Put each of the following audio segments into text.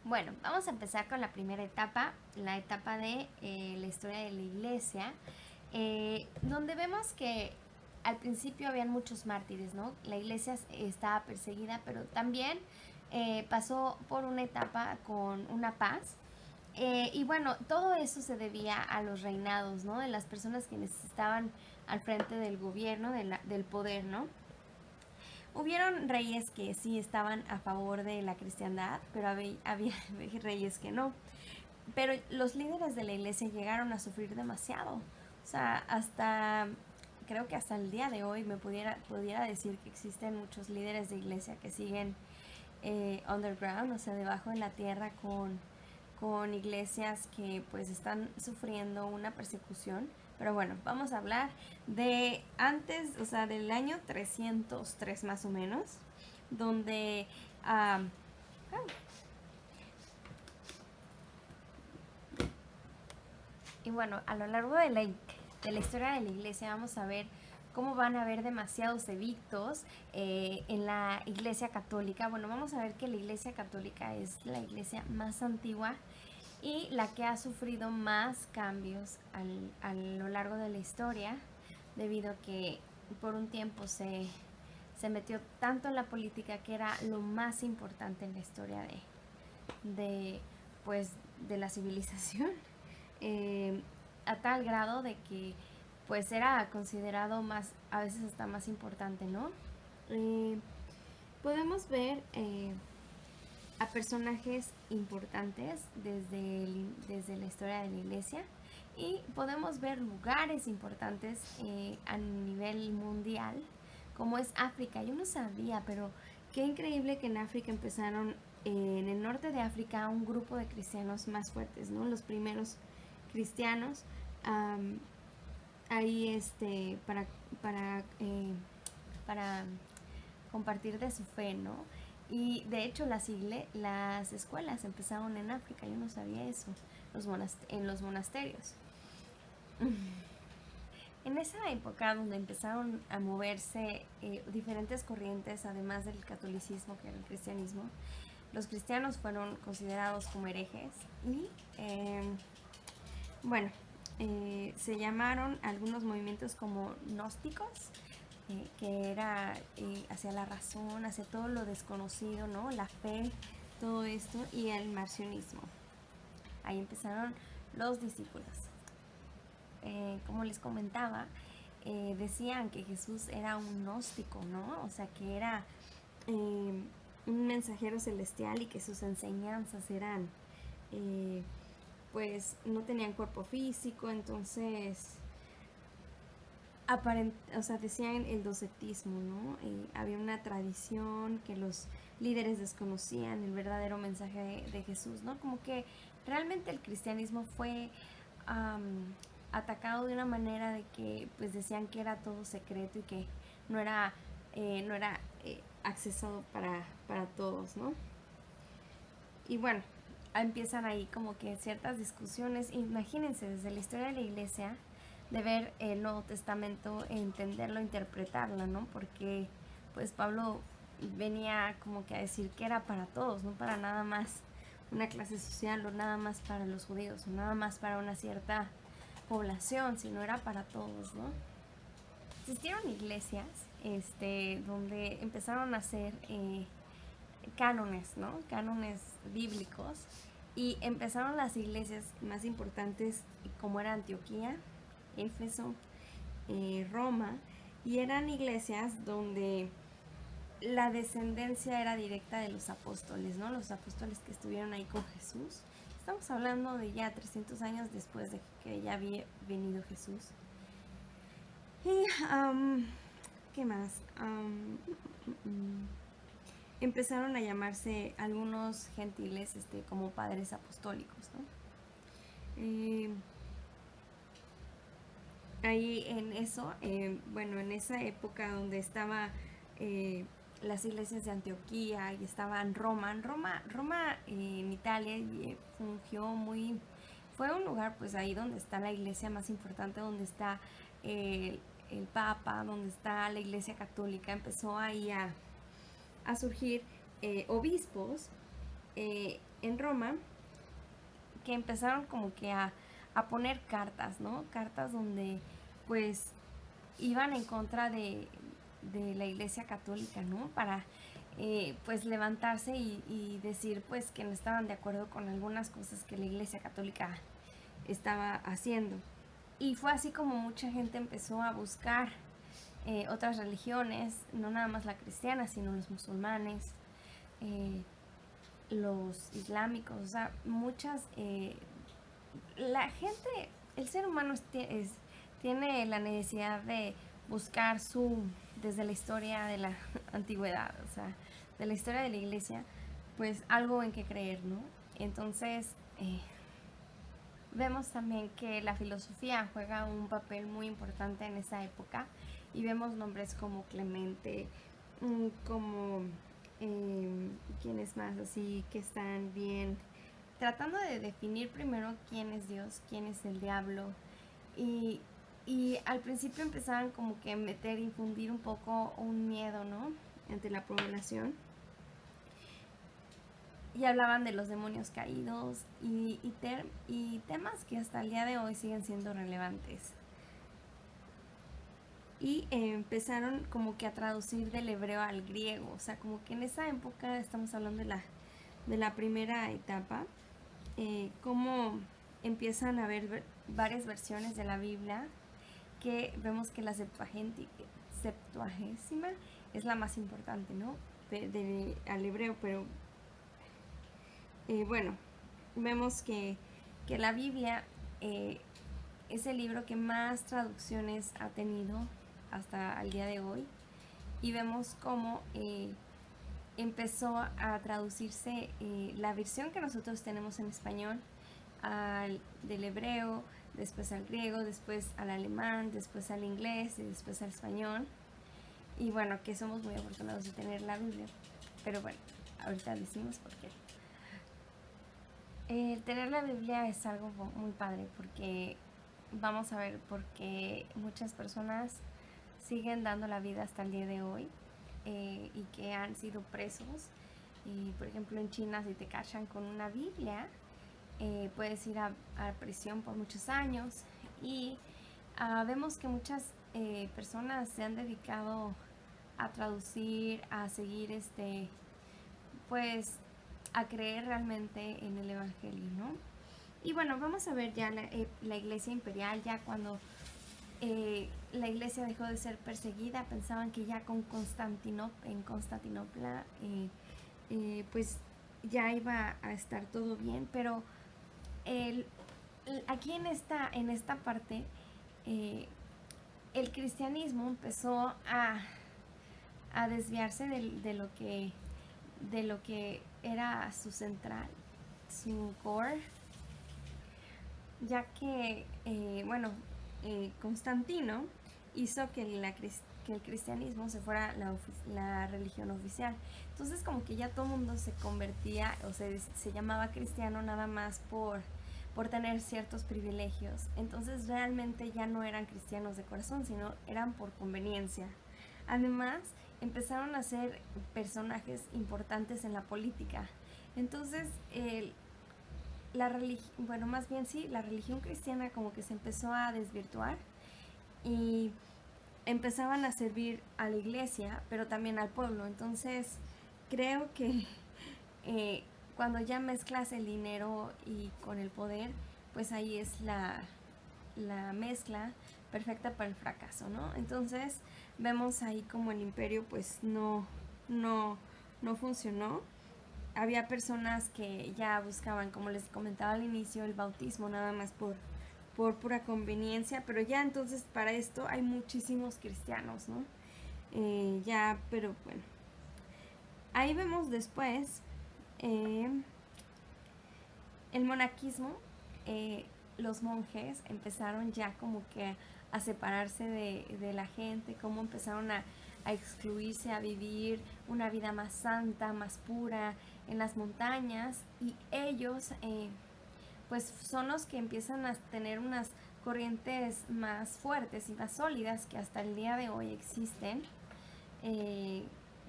Bueno, vamos a empezar con la primera etapa, la etapa de la historia de la iglesia, donde vemos que al principio habían muchos mártires, ¿no? La iglesia estaba perseguida, pero también pasó por una etapa con una paz. Y bueno, todo eso se debía a los reinados, ¿no? De las personas quienes estaban al frente del gobierno, del poder, ¿no? Hubieron reyes que sí estaban a favor de la cristiandad, pero había reyes que no. Pero los líderes de la iglesia llegaron a sufrir demasiado. O sea, creo que hasta el día de hoy pudiera decir que existen muchos líderes de iglesia que siguen underground, o sea, debajo de la tierra con iglesias que pues están sufriendo una persecución. Pero bueno, vamos a hablar de antes, o sea, del año 303 más o menos, donde uh, y bueno, a lo largo de la historia de la iglesia vamos a ver cómo van a haber demasiados edictos en la iglesia católica. Bueno, vamos a ver que la iglesia católica es la iglesia más antigua y la que ha sufrido más cambios a lo largo de la historia, debido a que por un tiempo se metió tanto en la política que era lo más importante en la historia de, pues, de la civilización, eh, a tal grado de que pues era considerado más, a veces hasta más importante, ¿no? Eh, Podemos ver a personajes importantes desde la historia de la iglesia, y podemos ver lugares importantes a nivel mundial, como es África. Yo no sabía, pero qué increíble que en África empezaron, en el norte de África, un grupo de cristianos más fuertes, ¿no? Los primeros cristianos, um, ahí para, para compartir de su fe, ¿no? Y de hecho las escuelas empezaron en África, yo no sabía eso, en los monasterios. En esa época donde empezaron a moverse diferentes corrientes, además del catolicismo, que era el cristianismo, los cristianos fueron considerados como herejes y, bueno, se llamaron algunos movimientos como gnósticos, que era hacia la razón, hacia todo lo desconocido, ¿no? La fe, todo esto, y el marcionismo. Ahí empezaron los discípulos. Como les comentaba, decían que Jesús era un gnóstico, ¿no? O sea, que era un mensajero celestial y que sus enseñanzas eran, pues, no tenían cuerpo físico, entonces o sea, decían el docetismo, ¿no? Había una tradición que los líderes desconocían el verdadero mensaje de Jesús, ¿no? Como que realmente el cristianismo fue atacado de una manera de que pues decían que era todo secreto y que no era accesado para todos, ¿no? Y bueno, empiezan ahí como que ciertas discusiones. Imagínense, desde la historia de la iglesia, de ver el Nuevo Testamento, entenderlo, interpretarlo, ¿no? Porque pues Pablo venía como que a decir que era para todos, no para nada más una clase social, o nada más para los judíos, o nada más para una cierta población, sino era para todos, ¿no? Existieron iglesias donde empezaron a hacer cánones, ¿no? Cánones bíblicos. Y empezaron las iglesias más importantes, como era Antioquía, Éfeso, Roma, y eran iglesias donde la descendencia era directa de los apóstoles, ¿no? Los apóstoles que estuvieron ahí con Jesús. Estamos hablando de ya 300 años después de que ya había venido Jesús. Y, ¿qué más? Empezaron a llamarse algunos gentiles como padres apostólicos, ¿no? Ahí en eso, bueno, en esa época donde estaba las iglesias de Antioquía y estaba en Roma en Italia, fue un lugar pues ahí donde está la iglesia más importante, donde está el Papa, donde está la iglesia católica. Empezó ahí a surgir obispos en Roma, que empezaron como que a poner cartas, ¿no? Cartas donde pues iban en contra de la Iglesia Católica, ¿no? Para pues levantarse y decir pues que no estaban de acuerdo con algunas cosas que la Iglesia Católica estaba haciendo. Y fue así como mucha gente empezó a buscar otras religiones, no nada más la cristiana, sino los musulmanes, eh, los islámicos, o sea, muchas... la gente, el ser humano tiene la necesidad de buscar desde la historia de la antigüedad, o sea, de la historia de la iglesia, pues algo en que creer, ¿no? Entonces, vemos también que la filosofía juega un papel muy importante en esa época y vemos nombres como Clemente, como quienes más así que están bien tratando de definir primero quién es Dios, quién es el diablo y, y al principio empezaban como que meter, infundir un poco un miedo, ¿no? Entre la población y hablaban de los demonios caídos y temas que hasta el día de hoy siguen siendo relevantes. Y empezaron como que a traducir del hebreo al griego, o sea, como que en esa época estamos hablando de la primera etapa, cómo empiezan a haber varias versiones de la Biblia, que vemos que la Septuagésima es la más importante, ¿no? Al hebreo, pero bueno, vemos que la Biblia es el libro que más traducciones ha tenido hasta el día de hoy y vemos cómo empezó a traducirse la versión que nosotros tenemos en español del hebreo, después al griego, después al alemán, después al inglés y después al español. Y bueno, que somos muy afortunados de tener la Biblia. Pero bueno, ahorita decimos por qué. Tener la Biblia es algo muy padre porque vamos a ver por qué muchas personas siguen dando la vida hasta el día de hoy y que han sido presos. Y por ejemplo en China, si te cachan con una Biblia, puedes ir a prisión por muchos años. Y vemos que muchas personas se han dedicado a traducir, a seguir pues a creer realmente en el Evangelio, ¿no? Y bueno, vamos a ver ya la Iglesia imperial, ya cuando la Iglesia dejó de ser perseguida, pensaban que ya en Constantinopla pues ya iba a estar todo bien, pero aquí en esta parte el cristianismo empezó a desviarse de lo que era su central, su core, ya que, bueno, Constantino hizo que el cristianismo se fuera la religión oficial. Entonces como que ya todo el mundo se convertía o se llamaba cristiano nada más por tener ciertos privilegios. Entonces realmente ya no eran cristianos de corazón, sino eran por conveniencia. Además, empezaron a ser personajes importantes en la política. Entonces, bueno, más bien sí, la religión cristiana como que se empezó a desvirtuar y empezaban a servir a la iglesia, pero también al pueblo. Entonces, creo que cuando ya mezclas el dinero y con el poder, pues ahí es la mezcla perfecta para el fracaso, ¿no? Entonces, vemos ahí como el imperio pues no funcionó. Había personas que ya buscaban, como les comentaba al inicio, el bautismo nada más por pura conveniencia, pero ya entonces para esto hay muchísimos cristianos, ¿no? Ya, pero bueno. Ahí vemos después el monaquismo. Los monjes empezaron ya como que a separarse de la gente, cómo empezaron a excluirse, a vivir una vida más santa, más pura en las montañas, y ellos pues son los que empiezan a tener unas corrientes más fuertes y más sólidas que hasta el día de hoy existen,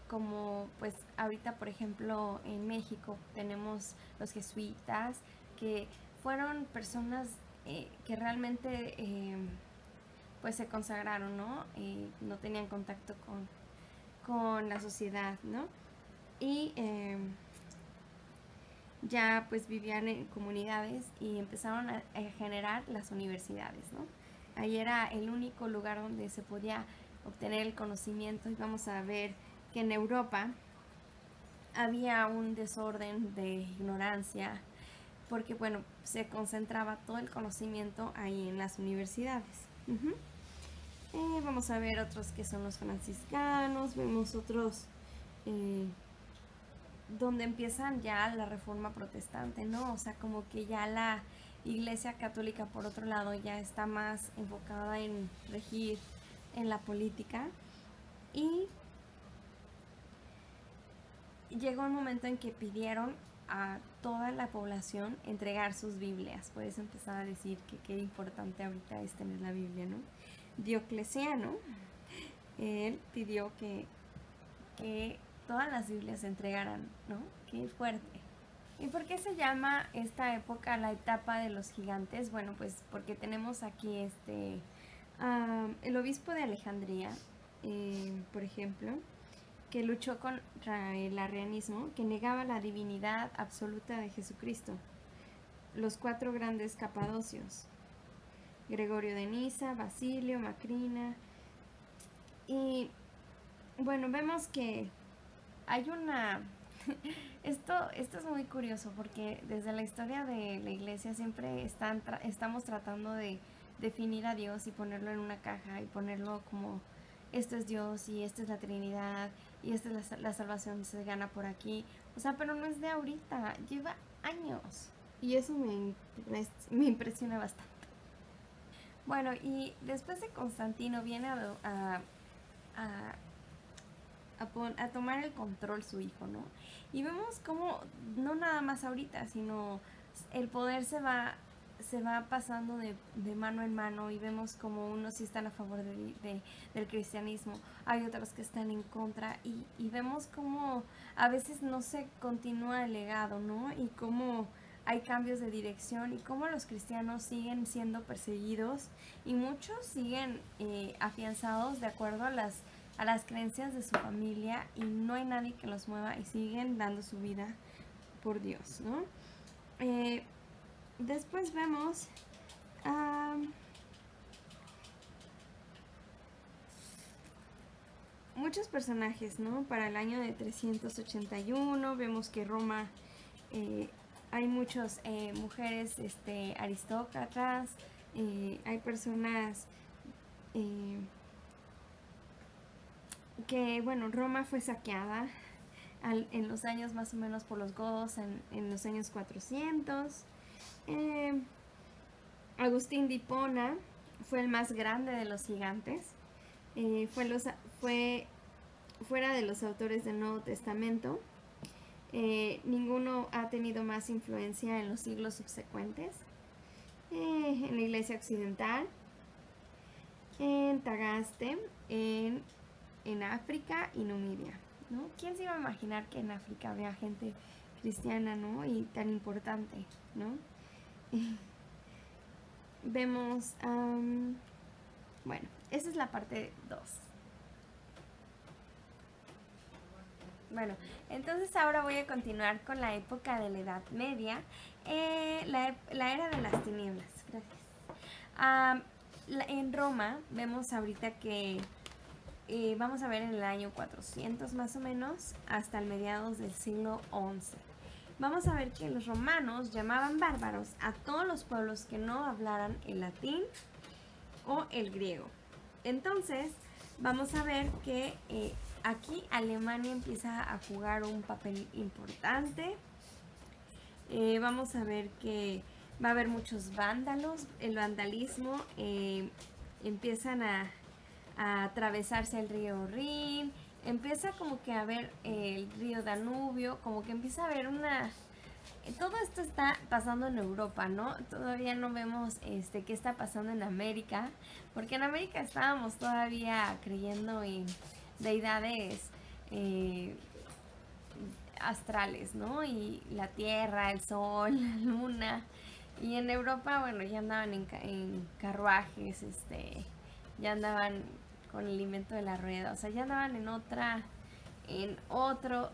como pues ahorita por ejemplo en México tenemos los jesuitas, que fueron personas que realmente pues se consagraron, ¿no? No tenían contacto con la sociedad, ¿no? Y ya pues vivían en comunidades y empezaron a generar las universidades, ¿no? Ahí era el único lugar donde se podía obtener el conocimiento, y vamos a ver que en Europa había un desorden de ignorancia, porque bueno, se concentraba todo el conocimiento ahí en las universidades. Vamos a ver otros que son los franciscanos, vemos otros donde empiezan ya la reforma protestante, ¿no? O sea, como que ya la Iglesia Católica, por otro lado, ya está más enfocada en regir en la política. Y llegó un momento en que pidieron a toda la población entregar sus Biblias. Por eso empezaba a decir que qué importante ahorita es tener la Biblia, ¿no? Diocleciano, él pidió que todas las Biblias se entregaran, ¿no? Qué fuerte. ¿Y por qué se llama esta época la etapa de los gigantes? Bueno, pues porque tenemos aquí el obispo de Alejandría, por ejemplo, que luchó contra el arrianismo, que negaba la divinidad absoluta de Jesucristo. Los 4 grandes capadocios: Gregorio de Niza, Basilio, Macrina. Y bueno, vemos que hay una... Esto es muy curioso, porque desde la historia de la iglesia siempre estamos tratando de definir a Dios y ponerlo en una caja y ponerlo como esto es Dios y esta es la Trinidad y esta es la salvación, se gana por aquí. O sea, pero no es de ahorita, lleva años. Y eso me impresiona bastante. Bueno, y después de Constantino viene a tomar el control su hijo, ¿no? Y vemos cómo no nada más ahorita, sino el poder se va pasando de mano en mano, y vemos como unos sí están a favor del cristianismo, hay otros que están en contra, y vemos como a veces no se continúa el legado, ¿no? Y cómo hay cambios de dirección, y cómo los cristianos siguen siendo perseguidos, y muchos siguen afianzados de acuerdo a las creencias de su familia, y no hay nadie que los mueva, y siguen dando su vida por Dios, ¿no? Después vemos muchos personajes, ¿no? Para el año de 381 vemos que Roma hay muchas mujeres aristócratas, hay personas que, bueno, Roma fue saqueada en los años más o menos por los godos en los años 400. Agustín de Hipona fue el más grande de los gigantes. Fue fuera de los autores del Nuevo Testamento. Ninguno ha tenido más influencia en los siglos subsecuentes. En la Iglesia Occidental, en Tagaste, en África y Namibia, ¿no? ¿Quién se iba a imaginar que en África había gente cristiana, ¿no? Y tan importante, ¿no? Vemos, bueno, esa es la parte 2. Bueno, entonces ahora voy a continuar con la época de la Edad Media, la era de las tinieblas. Gracias. En Roma vemos ahorita que vamos a ver en el año 400 más o menos hasta el mediados del siglo XI. Vamos a ver que los romanos llamaban bárbaros a todos los pueblos que no hablaran el latín o el griego. Entonces vamos a ver que aquí Alemania empieza a jugar un papel importante. Vamos a ver que va a haber muchos vándalos. El vandalismo empiezan a atravesarse el río Rin. Empieza como que a ver el río Danubio, como que empieza a haber todo esto está pasando en Europa, ¿no? Todavía no vemos qué está pasando en América, porque en América estábamos todavía creyendo en deidades eh, astrales, ¿no? Y la Tierra, el Sol, la Luna. Y en Europa, bueno, ya andaban en carruajes, ya andaban con el invento de la rueda, o sea, ya andaban en otro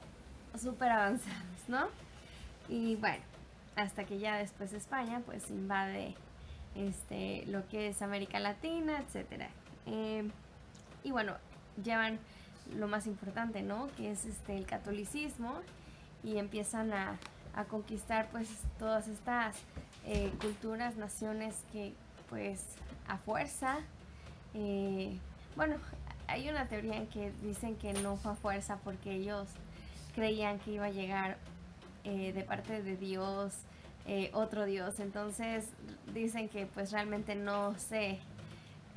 súper avanzados, ¿no? Y bueno, hasta que ya después España, pues invade lo que es América Latina, etcétera. Y bueno, llevan lo más importante, ¿no? Que es el catolicismo, y empiezan a conquistar pues todas estas culturas, naciones que pues a fuerza, bueno, hay una teoría en que dicen que no fue a fuerza porque ellos creían que iba a llegar de parte de Dios, otro Dios, entonces dicen que pues realmente no se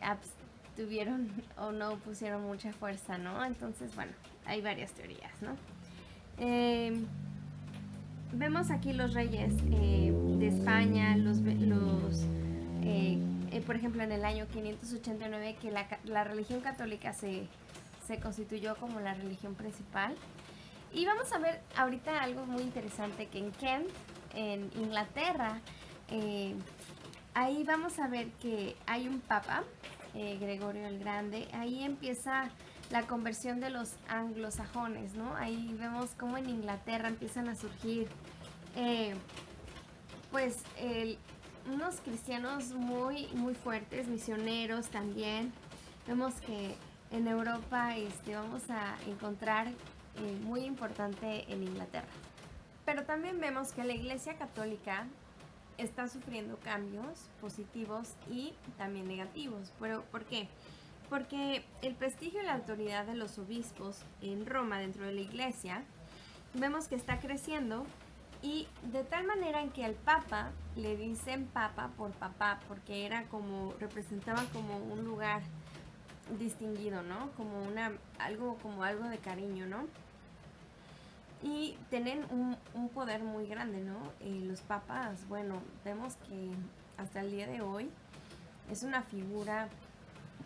abstuvieron o no pusieron mucha fuerza, ¿no? Entonces, bueno, hay varias teorías, ¿no? Vemos aquí los reyes de España, por ejemplo, en el año 589 que la religión católica se constituyó como la religión principal. Y vamos a ver ahorita algo muy interesante, que en Kent, en Inglaterra, ahí vamos a ver que hay un papa, Gregorio el Grande. Ahí empieza la conversión de los anglosajones, ¿no? Ahí vemos cómo en Inglaterra empiezan a surgir pues unos cristianos muy, muy fuertes, misioneros también. Vemos que en Europa vamos a encontrar muy importante en Inglaterra. Pero también vemos que la Iglesia Católica está sufriendo cambios positivos y también negativos. ¿Pero por qué? Porque el prestigio y la autoridad de los obispos en Roma dentro de la Iglesia vemos que está creciendo, y de tal manera en que al Papa le dicen Papa por papá, porque era como, representaba como un lugar distinguido, ¿no? Como algo de cariño, ¿no? Y tienen un poder muy grande, ¿no? Los papas, bueno, vemos que hasta el día de hoy es una figura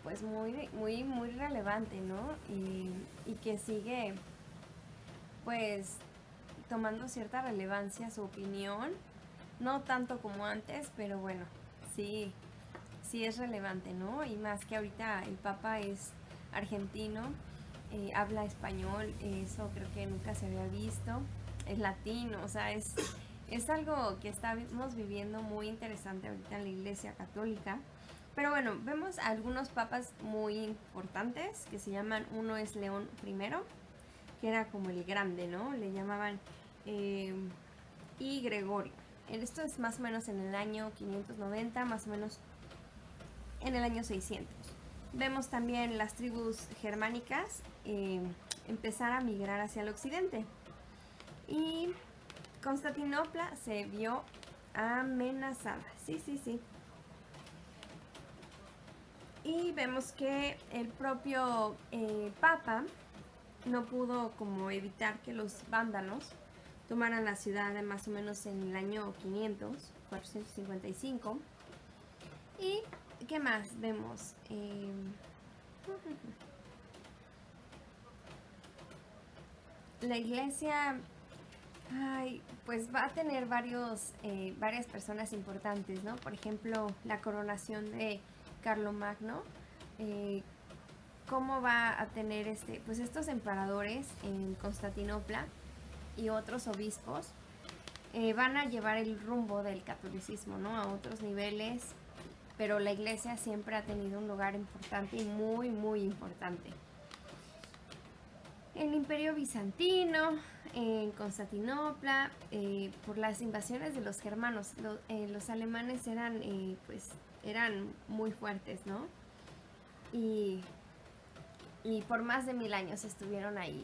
pues muy, muy, muy relevante, ¿no? Y que sigue pues tomando cierta relevancia su opinión, no tanto como antes, pero bueno, sí, sí es relevante, ¿no? Y más que ahorita el Papa es argentino, habla español, eso creo que nunca se había visto, es latino, o sea, es algo que estamos viviendo muy interesante ahorita en la Iglesia Católica. Pero bueno, vemos algunos papas muy importantes que se llaman, uno es León I, que era como el grande, ¿no? Le llamaban, y Gregorio. Esto es más o menos en el año 590, más o menos en el año 600. Vemos también las tribus germánicas empezar a migrar hacia el occidente. Y Constantinopla se vio amenazada. Sí, sí, sí. Y vemos que el propio Papa no pudo como evitar que los vándalos tomaran la ciudad de más o menos en el año 455. ¿Y qué más vemos? La iglesia, pues va a tener varias personas importantes, ¿no? Por ejemplo, la coronación de Carlomagno. ¿Cómo va a tener pues estos emperadores en Constantinopla y otros obispos van a llevar el rumbo del catolicismo, ¿no? A otros niveles, pero la iglesia siempre ha tenido un lugar importante y muy, muy importante. El Imperio Bizantino, en Constantinopla, por las invasiones de los germanos, los alemanes eran muy fuertes, ¿no? Y por más de 1000 años estuvieron ahí.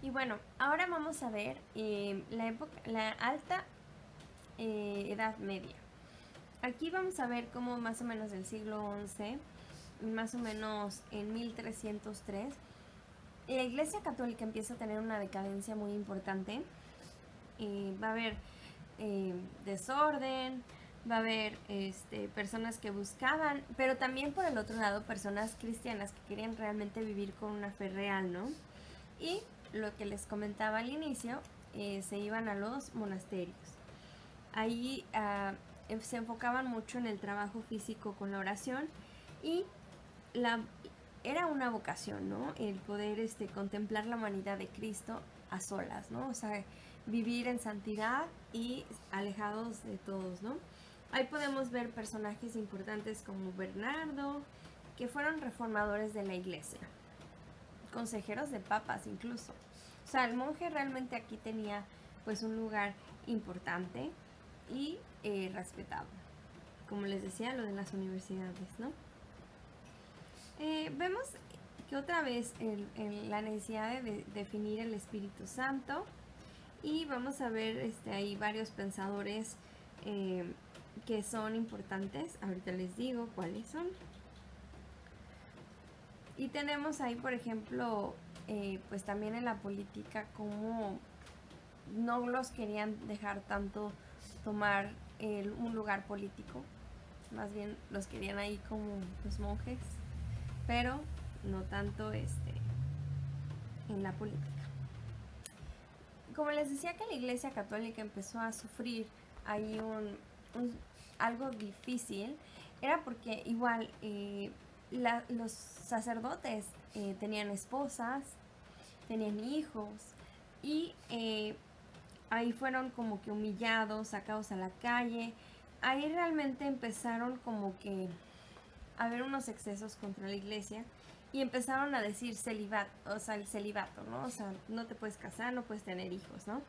Y bueno, ahora vamos a ver la alta Edad Media. Aquí vamos a ver cómo más o menos del siglo XI, más o menos en 1303, la Iglesia Católica empieza a tener una decadencia muy importante. Va a haber desorden, va a haber personas que buscaban, pero también por el otro lado personas cristianas que querían realmente vivir con una fe real, ¿no? Y lo que les comentaba al inicio, se iban a los monasterios. Ahí se enfocaban mucho en el trabajo físico con la oración y era una vocación, ¿no? El poder contemplar la humanidad de Cristo a solas, ¿no? O sea, vivir en santidad y alejados de todos, ¿no? Ahí podemos ver personajes importantes como Bernardo, que fueron reformadores de la iglesia, consejeros de papas incluso. O sea, el monje realmente aquí tenía pues un lugar importante y respetado. Como les decía, lo de las universidades, ¿no? Vemos que otra vez la necesidad de definir el Espíritu Santo, y vamos a ver ahí varios pensadores que son importantes. Ahorita les digo cuáles son. Y tenemos ahí, por ejemplo, pues también en la política, como no los querían dejar tanto tomar un lugar político, más bien los querían ahí como los monjes, pero no tanto en la política. Como les decía, que la Iglesia Católica empezó a sufrir ahí algo difícil, era porque igual los sacerdotes tenían esposas, tenían hijos, y ahí fueron como que humillados, sacados a la calle. Ahí realmente empezaron como que a haber unos excesos contra la iglesia y empezaron a decir celibato, o sea, el celibato, ¿no? O sea, no te puedes casar, no puedes tener hijos, ¿no?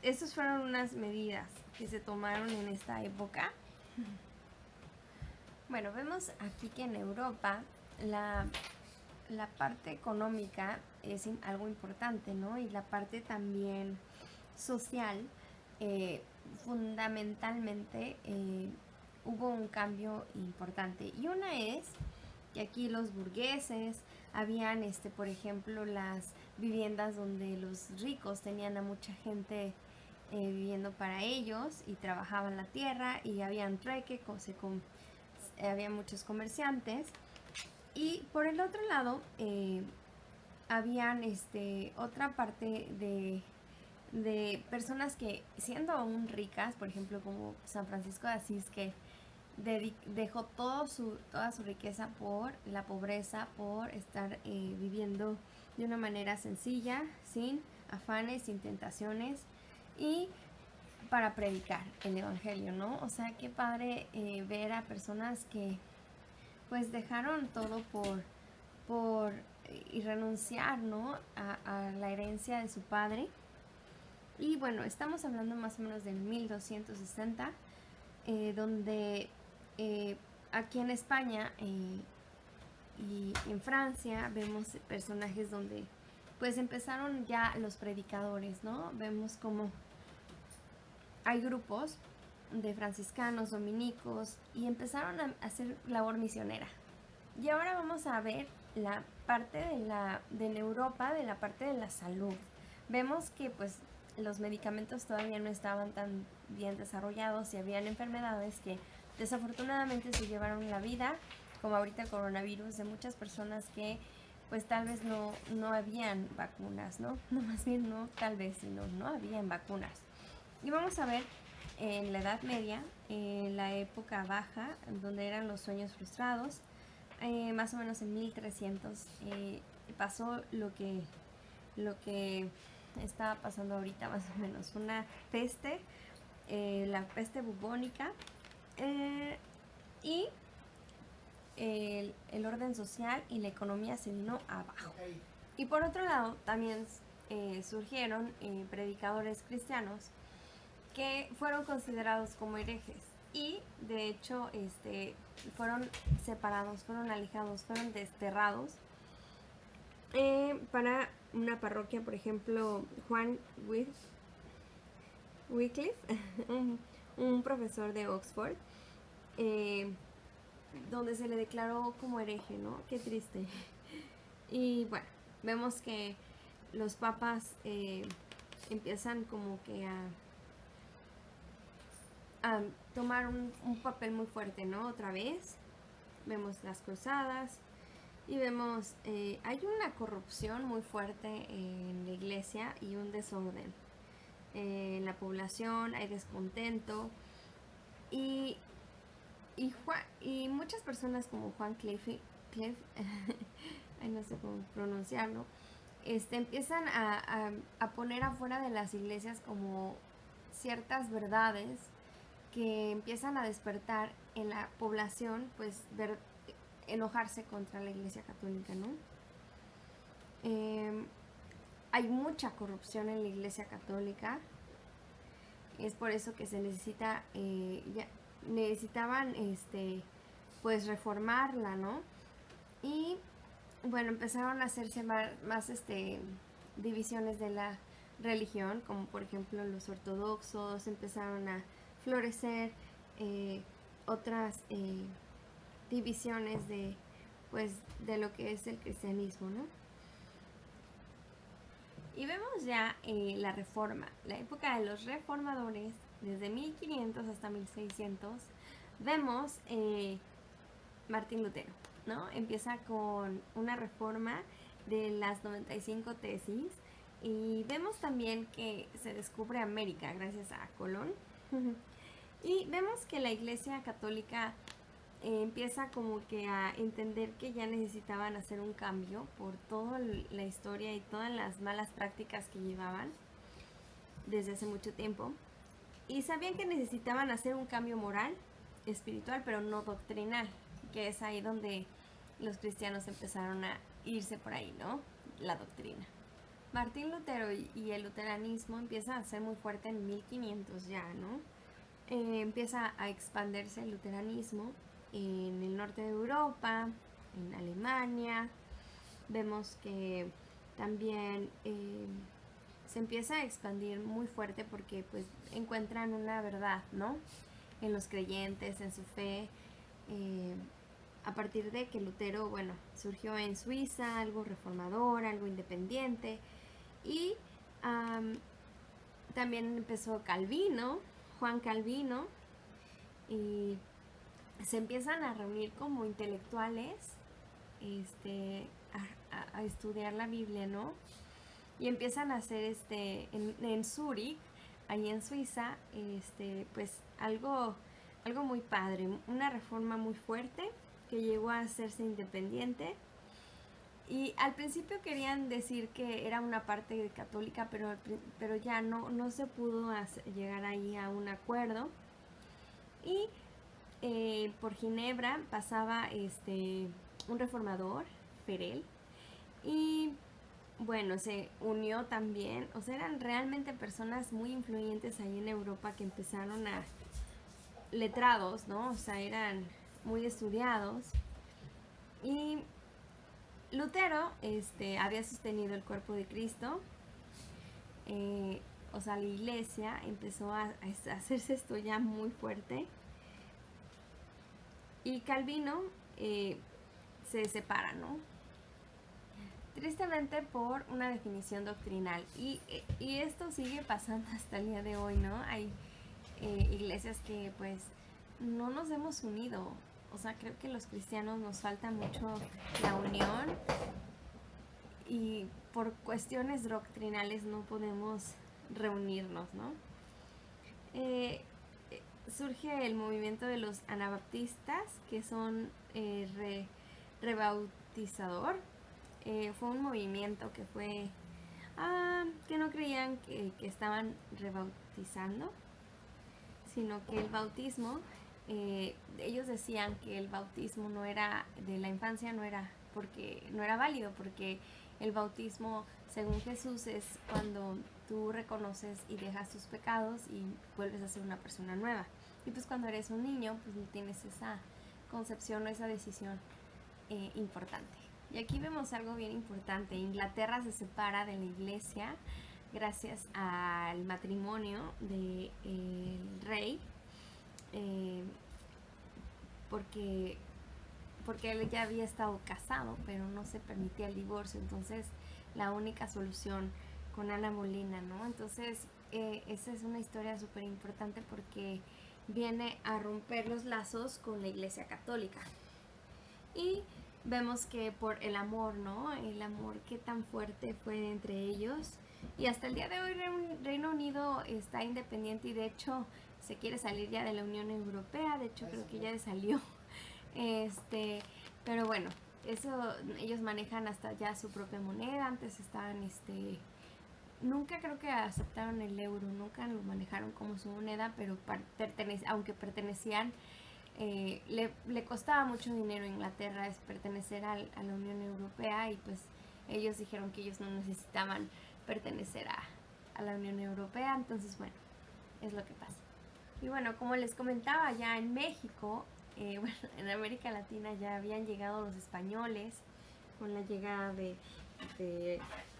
Estas fueron unas medidas que se tomaron en esta época. Bueno, vemos aquí que en Europa la parte económica es algo importante, ¿no? Y la parte también social, fundamentalmente hubo un cambio importante. Y una es que aquí los burgueses habían, por ejemplo, las viviendas donde los ricos tenían a mucha gente viviendo para ellos y trabajaban la tierra, y habían trueque, había muchos comerciantes. Y por el otro lado, habían otra parte de personas que, siendo aún ricas, por ejemplo como San Francisco de Asís, que dejó toda su riqueza por la pobreza, por estar viviendo de una manera sencilla, sin afanes, sin tentaciones, y para predicar el evangelio, ¿no? O sea, qué padre ver a personas que pues dejaron todo y renunciar, ¿no? A la herencia de su padre. Y bueno, estamos hablando más o menos del 1260, donde aquí en España y en Francia vemos personajes donde pues empezaron ya los predicadores, ¿no? Vemos como hay grupos de franciscanos, dominicos, y empezaron a hacer labor misionera. Y ahora vamos a ver la parte de Europa, de la parte de la salud. Vemos que pues los medicamentos todavía no estaban tan bien desarrollados y habían enfermedades que desafortunadamente se llevaron la vida, como ahorita el coronavirus, de muchas personas que pues tal vez no habían vacunas, ¿no? No, más bien no tal vez, sino no habían vacunas. Y vamos a ver en la Edad Media, en la época baja, donde eran los sueños frustrados, más o menos en 1300 pasó lo que está pasando ahorita, más o menos, una peste, la peste bubónica, y el orden social y la economía se vino abajo. Y por otro lado, también surgieron predicadores cristianos que fueron considerados como herejes, y de hecho fueron separados, fueron alejados, fueron desterrados. Para una parroquia, por ejemplo, Juan Wycliffe, un profesor de Oxford, donde se le declaró como hereje, ¿no? Qué triste. Y bueno, vemos que los papas empiezan como que a tomar un papel muy fuerte, ¿no? Otra vez vemos las cruzadas, Y vemos, hay una corrupción muy fuerte en la iglesia y un desorden. En la población hay descontento y, y muchas personas como Juan Cliff ay, no sé cómo pronunciarlo, empiezan a poner afuera de las iglesias como ciertas verdades que empiezan a despertar en la población, pues enojarse contra la iglesia católica, ¿no? Hay mucha corrupción en la iglesia católica, es por eso que se necesita, necesitaban, pues reformarla, ¿no? Y bueno, empezaron a hacerse más divisiones de la religión, como por ejemplo los ortodoxos, empezaron a florecer otras divisiones de, pues, de lo que es el cristianismo, ¿no? Y vemos ya la reforma, la época de los reformadores, desde 1500 hasta 1600, vemos Martín Lutero, ¿no? Empieza con una reforma de las 95 tesis y vemos también que se descubre América gracias a Colón. Y vemos que la Iglesia Católica empieza como que a entender que ya necesitaban hacer un cambio por toda la historia y todas las malas prácticas que llevaban desde hace mucho tiempo. Y sabían que necesitaban hacer un cambio moral, espiritual, pero no doctrinal, que es ahí donde los cristianos empezaron a irse por ahí, ¿no? La doctrina. Martín Lutero y el luteranismo empieza a ser muy fuerte en 1500 ya, ¿no? Empieza a expandirse el luteranismo en el norte de Europa, en Alemania. Vemos que también se empieza a expandir muy fuerte porque pues encuentran una verdad, ¿no? En los creyentes, en su fe. A partir de que Lutero, bueno, surgió en Suiza, algo reformador, algo independiente. Y también empezó Calvino, Juan Calvino, y se empiezan a reunir como intelectuales a estudiar la Biblia, ¿no? Y empiezan a hacer en Zúrich, ahí en Suiza, pues algo muy padre, una reforma muy fuerte que llegó a hacerse independiente. Y al principio querían decir que era una parte católica, pero ya no se pudo llegar ahí a un acuerdo. Y por Ginebra pasaba un reformador, Perel, y bueno, se unió también, o sea, eran realmente personas muy influyentes ahí en Europa que empezaron a letrados, ¿no? O sea, eran muy estudiados. Y Lutero había sostenido el cuerpo de Cristo, o sea, la iglesia empezó a hacerse esto ya muy fuerte. Y Calvino se separa, ¿no? Tristemente por una definición doctrinal. Y esto sigue pasando hasta el día de hoy, ¿no? Hay iglesias que pues no nos hemos unido. O sea, creo que los cristianos nos falta mucho la unión y por cuestiones doctrinales no podemos reunirnos, ¿no? Surge el movimiento de los anabaptistas, que son rebautizador. Fue un movimiento que fue que no creían que estaban rebautizando, sino que el bautismo, ellos decían que el bautismo no era de la infancia, no era válido, porque el bautismo, según Jesús, es cuando tú reconoces y dejas tus pecados y vuelves a ser una persona nueva. Y pues cuando eres un niño, pues no tienes esa concepción o esa decisión importante. Y aquí vemos algo bien importante. Inglaterra se separa de la iglesia gracias al matrimonio del rey, porque él ya había estado casado, pero no se permitía el divorcio. Entonces, la única solución con Ana Bolena, ¿no? Entonces, esa es una historia súper importante porque viene a romper los lazos con la iglesia católica. Y vemos que por el amor, ¿no? El amor que tan fuerte fue entre ellos. Y hasta el día de hoy Reino Unido está independiente y de hecho se quiere salir ya de la Unión Europea. De hecho creo que ya salió. Pero bueno, eso ellos manejan hasta ya su propia moneda. Antes estaban, nunca creo que aceptaron el euro, nunca lo manejaron como su moneda, pero aunque pertenecían, le costaba mucho dinero a Inglaterra pertenecer a la Unión Europea y pues ellos dijeron que ellos no necesitaban pertenecer a la Unión Europea, entonces bueno, es lo que pasa. Y bueno, como les comentaba, ya en México, bueno, en América Latina ya habían llegado los españoles con la llegada de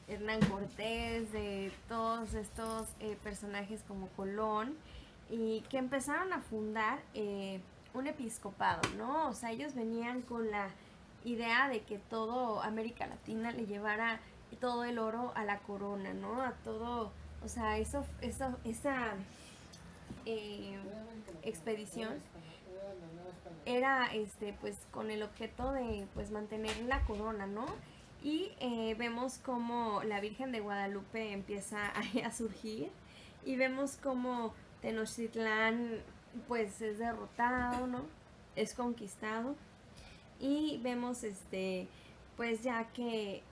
Hernán Cortés, de todos estos personajes como Colón, y que empezaron a fundar un episcopado, ¿no? O sea, ellos venían con la idea de que todo América Latina le llevara todo el oro a la corona, ¿no? A todo, o sea, esa eh, expedición era pues con el objeto de pues mantener la corona, ¿no? Y vemos como la Virgen de Guadalupe empieza a surgir y vemos como Tenochtitlán pues es derrotado, ¿no? Es conquistado y vemos pues ya que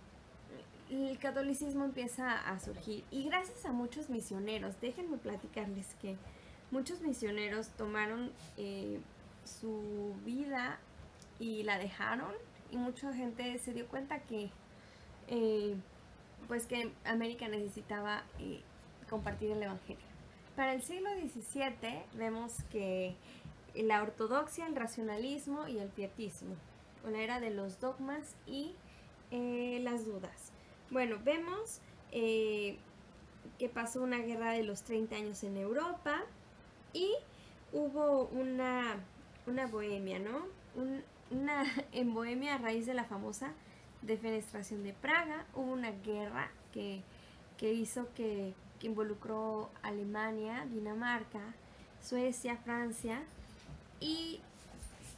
el catolicismo empieza a surgir y gracias a muchos misioneros, déjenme platicarles que muchos misioneros tomaron su vida y la dejaron y mucha gente se dio cuenta que pues que América necesitaba compartir el evangelio. Para el siglo XVII vemos que la ortodoxia, el racionalismo y el pietismo, la era de los dogmas y las dudas. Bueno, vemos que pasó una guerra de los 30 años en Europa y hubo una Bohemia, ¿no? En Bohemia, a raíz de la famosa defenestración de Praga, hubo una guerra que hizo que involucró Alemania, Dinamarca, Suecia, Francia y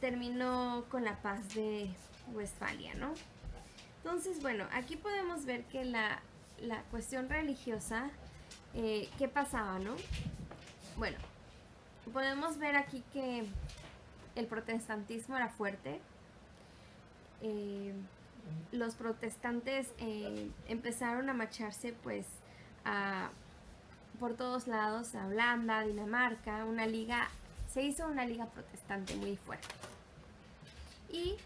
terminó con la paz de Westfalia, ¿no? Entonces, bueno, aquí podemos ver que la cuestión religiosa, ¿qué pasaba, no? Bueno, podemos ver aquí que el protestantismo era fuerte. Los protestantes empezaron a marcharse pues por todos lados, a Holanda, Dinamarca, se hizo una liga protestante muy fuerte. Y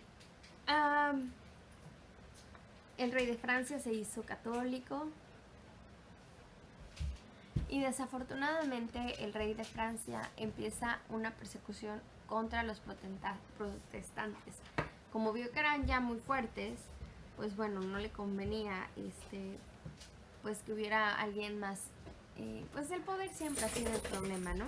el rey de Francia se hizo católico. Y desafortunadamente el rey de Francia empieza una persecución contra los protestantes. Como vio que eran ya muy fuertes, pues bueno, no le convenía pues que hubiera alguien más. Pues el poder siempre ha sido el problema, ¿no?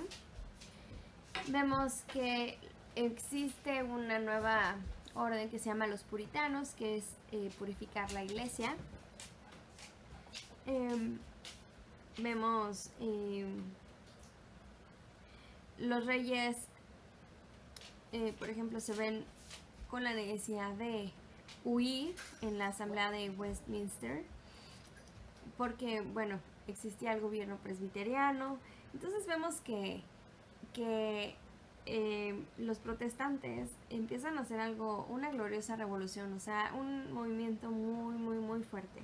Vemos que existe una nueva orden que se llama los puritanos, que es purificar la iglesia. Vemos los reyes, por ejemplo, se ven con la necesidad de huir en la asamblea de Westminster porque, bueno, existía el gobierno presbiteriano. Entonces vemos que los protestantes empiezan a hacer una gloriosa revolución, o sea, un movimiento muy, muy, muy fuerte.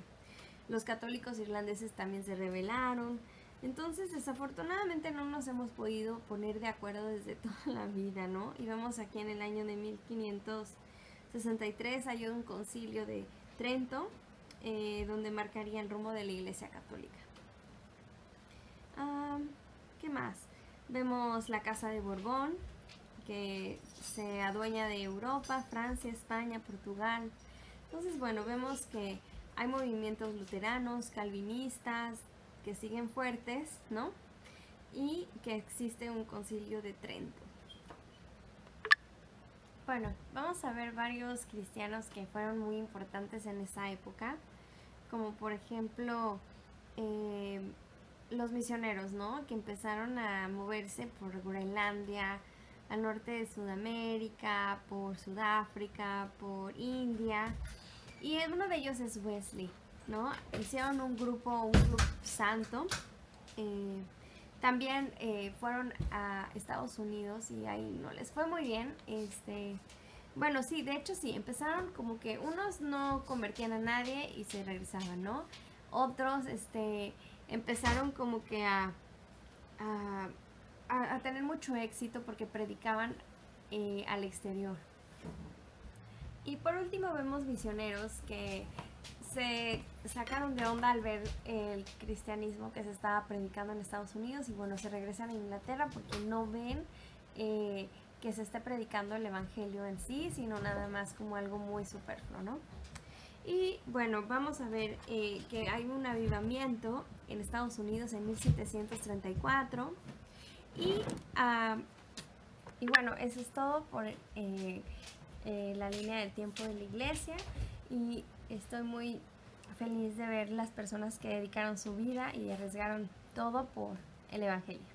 Los católicos irlandeses también se rebelaron. Entonces, desafortunadamente no nos hemos podido poner de acuerdo desde toda la vida, ¿no? Y vemos aquí en el año de 1563 hay un concilio de Trento, donde marcaría el rumbo de la Iglesia Católica. ¿Qué más? Vemos la Casa de Borbón, que se adueña de Europa, Francia, España, Portugal. Entonces, bueno, vemos que hay movimientos luteranos, calvinistas, que siguen fuertes, ¿no? Y que existe un concilio de Trento. Bueno, vamos a ver varios cristianos que fueron muy importantes en esa época, como por ejemplo los misioneros, ¿no? Que empezaron a moverse por Groenlandia, al norte de Sudamérica, por Sudáfrica, por India. Y uno de ellos es Wesley, ¿no? Hicieron un grupo santo. También fueron a Estados Unidos y ahí no les fue muy bien. Bueno, sí, de hecho sí, empezaron como que unos no convertían a nadie y se regresaban, ¿no? Otros empezaron como que a tener mucho éxito porque predicaban al exterior. Y por último vemos misioneros que se sacaron de onda al ver el cristianismo que se estaba predicando en Estados Unidos y bueno, se regresan a Inglaterra porque no ven que se esté predicando el evangelio en sí, sino nada más como algo muy superfluo, ¿no? Y bueno, vamos a ver que hay un avivamiento en Estados Unidos en 1734 y, y bueno, eso es todo por la línea del tiempo de la iglesia y estoy muy feliz de ver las personas que dedicaron su vida y arriesgaron todo por el evangelio.